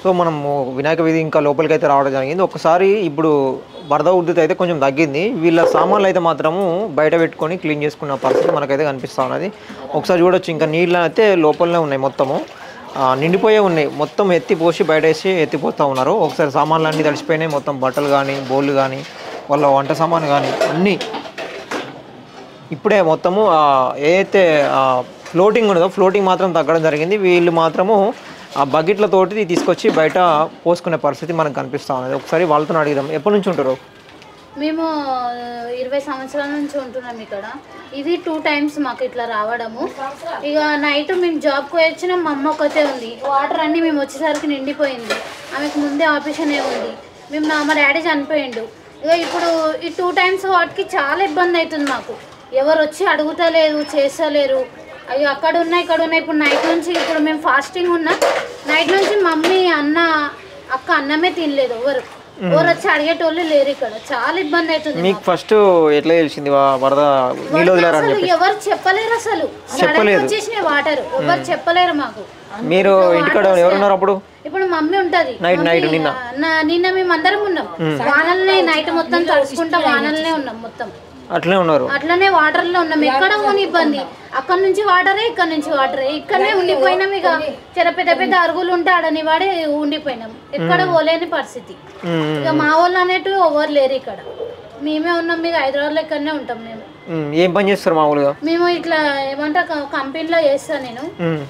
So మనము వినాయక వీధి ఇంకా లోపలికైతే రావడం జరిగింది. ఒకసారి ఇప్పుడు వరద ఉధృతి అయితే కొంచెం తగ్గింది. వీళ్ళ సామాన్లు అయితే మాత్రము బయట పెట్టుకొని క్లీన్ చేసుకున్న పరిస్థితి మనకైతే కనిపిస్తూ ఉన్నది. ఒకసారి చూడొచ్చు, ఇంకా నీళ్ళు అయితే లోపలనే ఉన్నాయి, మొత్తము నిండిపోయే ఉన్నాయి. మొత్తం ఎత్తిపోసి బయట వేసి ఎత్తిపోతూ ఉన్నారు. ఒకసారి సామాన్లు అన్నీ తడిసిపోయినాయి. మొత్తం బట్టలు కానీ, బోళ్ళు కానీ, వాళ్ళ వంట సామాను కానీ అన్నీ ఇప్పుడే మొత్తము ఏదైతే ఫ్లోటింగ్ ఉన్నదో ఫ్లోటింగ్ మాత్రం తగ్గడం జరిగింది. వీళ్ళు మాత్రము ఆ బకెట్లతోటి తీసుకొచ్చి బయట పోసుకునే పరిస్థితి మనకు కనిపిస్తూ ఉన్నది. ఒకసారి వాళ్ళతో అడిగిదాం, ఎప్పటి నుంచి ఉంటారు? మేము 20 సంవత్సరాల నుంచి ఉంటున్నాం ఇక్కడ. ఇది 2 టైమ్స్ మాకు ఇట్లా రావడము. ఇక నైట్ మేము జాబ్కి వచ్చినా మా అమ్మ ఒకతే ఉంది. వాటర్ అన్నీ మేము వచ్చేసరికి నిండిపోయింది. ఆమెకు ముందే ఆపరేషన్ ఉంది. మా డాడీ చనిపోయిండు. ఇక ఇప్పుడు ఈ 2 టైమ్స్ వాటికి చాలా ఇబ్బంది అవుతుంది మాకు. ఎవరు వచ్చి అడుగుతలేరు, చేస్తలేరు. అవి అక్కడ ఉన్నాయి, ఇక్కడ ఉన్నాయి. ఇప్పుడు నైట్ నుంచి, ఇప్పుడు మేము ఫాస్టింగ్ ఉన్నా, నైట్ నుంచి మమ్మీ అక్క అన్నమే తినలేదు. ఎవరు వచ్చి అడిగేటోళ్ళు లేరు. ఇక్కడ చాలా ఇబ్బంది అవుతుంది. మీకు ఫస్ట్ ఎట్లా తెలిసింది వరద? ఎవరు చెప్పలేరు, అసలు వచ్చేసిన వాటర్ ఎవరు చెప్పలేరు మాకు. మీరు ఇంటికాడ ఎవరున్నారు అప్పుడు? ఇప్పుడు మమ్మీ ఉంటది. నిన్న మేము అందరం ఉన్నాం. వానల్నే నైట్ మొత్తం తడుచుకుంటా వానల్నే ఉన్నాం. మొత్తం అట్లనే ఉన్నారు, అట్లనే వాటర్ లో ఉన్నాం. ఎక్కడ పోని ఇబ్బంది. అక్కడ నుంచి వాటరే, ఇక్కడ నుంచి వాటరే. ఇక్కడనే ఉండిపోయినాం. ఇక చాలా పెద్ద పెద్ద అరుగులు ఉంటే ఆడని వాడే ఉండిపోయినాం. ఎక్కడ పోలేని పరిస్థితి. ఇక మా వాళ్ళు అనేటు ఎవరు లేరు ఇక్కడ. మేమే ఉన్నాం. మీకు హైదరాబాద్ ఇక్కడనే ఉంటాం. మేము ఏం పని చేస్తారు మామూలుగా? మేము ఇట్లా ఏమంటా కంపెనీలో చేస్తాను నేను.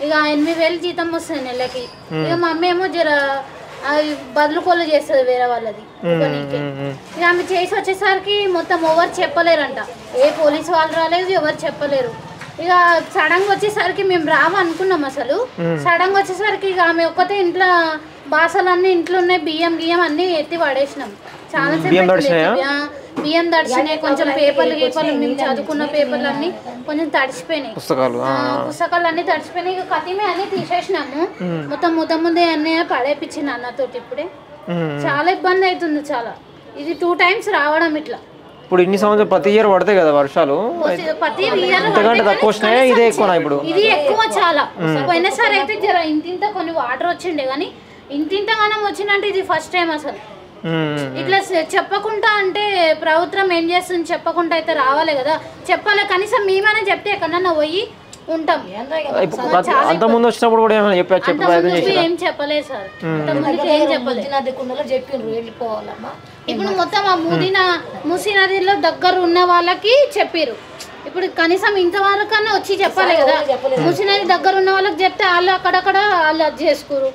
ఇక 8,000 జీతం వస్తుంది నెలకి. ఇక మా అమ్మ ఏమో జర బదులు కొలు చేస్తుంది వేరే వాళ్ళది. ఇక ఆమె చేసి వచ్చేసరికి మొత్తం ఎవరు చెప్పలేరంట. ఏ పోలీసు వాళ్ళు రాలేదు, ఎవరు చెప్పలేరు. ఇక సడన్ గా వచ్చేసరికి మేము అనుకున్నాం. అసలు సడన్ గా వచ్చేసరికి ఇక ఆమె ఒక్కతే ఇంట్లో బాసలన్నీ ఇంట్లో ఉన్నాయి. బియ్యం అన్ని ఎత్తి పడేసినాం. చాలా బియ్యం తడిచినాయి. కొంచెం పేపర్లు మేము చదువుకున్న పేపర్లు అన్ని కొంచెం తడిచిపోయినాయి. పుస్తకాలు అన్ని తడిచిపోయినాయి. ఇక కతిమే అన్ని తీసేసినాము. మొత్తం ముందే అన్నీ పడేపించింది అన్నతోటి. ఇప్పుడే చాలా ఇబ్బంది అవుతుంది. చాలా ఇది 2 టైమ్స్ రావడం ఇట్లా. ఇప్పుడు ఇన్ని సంవత్సరాలు ప్రతి ఇయర్ పడతాయి కదా వర్షాలు, ప్రతి ఇయర్ తక్కువ వస్తున్నాయి. ఇదే ఎక్కువ, ఇప్పుడు ఇది ఎక్కువ చాలా. పోయినసారి అయితే జర ఇంత కొన్ని వాటర్ వచ్చిండే, కానీ ఇంతగానం వచ్చిందంటే ఇది ఫస్ట్ టైం అసలు. ఇట్లా చెప్పకుండా అంటే ప్రభుత్వం ఏం చేస్తుంది, చెప్పకుండా అయితే రావాలి కదా. చెప్పాలి కనీసం. మేమైనా చెప్తే ఎక్కడన్నా పోయి ఉంటాం. అంత ముందు వచ్చినప్పుడు కూడా ఏం చెప్పలేదు సార్. ఏం చెప్పలేదు. ఇప్పుడు మొత్తం ఆ మూసీ నదిలో దగ్గర ఉన్న వాళ్ళకి చెప్పారు. ఇప్పుడు కనీసం ఇంతవరకన్నా వచ్చి చెప్పాలి కదా. మూసీ నది దగ్గర ఉన్న వాళ్ళకి చెప్తే వాళ్ళు అక్కడక్కడ వాళ్ళు అది చేసుకోరు.